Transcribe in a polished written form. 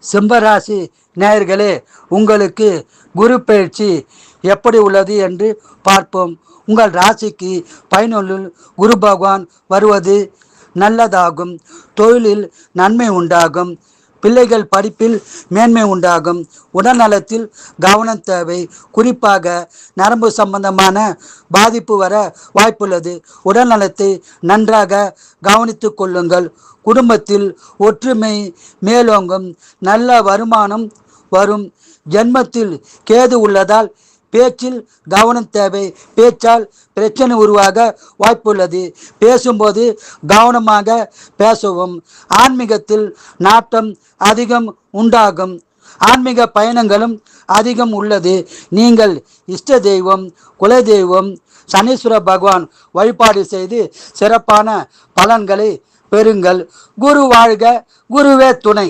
சிம்மராசி நேயர்களே, உங்களுக்கு குரு பயிற்சி எப்படி உள்ளது என்று பார்ப்போம். உங்கள் ராசிக்கு 11 குரு பகவான் வருவது நல்லதாகும். தொழிலில் நன்மை உண்டாகும். பிள்ளைகள் படிப்பில் மேன்மை உண்டாகும். உடல்நலத்தில் கவனம் தேவை. குறிப்பாக நரம்பு சம்பந்தமான பாதிப்பு வர வாய்ப்புள்ளது. உடல்நலத்தை நன்றாக கவனித்து கொள்ளுங்கள். குடும்பத்தில் ஒற்றுமை மேலோங்கும். நல்ல வருமானம் வரும். ஜென்மத்தில் கேது உள்ளதால் பேச்சில் கவனம் தேவை. பேச்சால் பிரச்சனை உருவாக வாய்ப்புள்ளது. பேசும்போது கவனமாக பேசவும். ஆன்மீகத்தில் நாட்டம் அதிகம் உண்டாகும். ஆன்மீக பயணங்களும் அதிகம் உள்ளது. நீங்கள் இஷ்ட தெய்வம், குலதெய்வம் சனீஸ்வர பகவான் வழிபாடு செய்து சிறப்பான பலன்களை பெறுங்கள். குரு வாழ்க, குருவே துணை.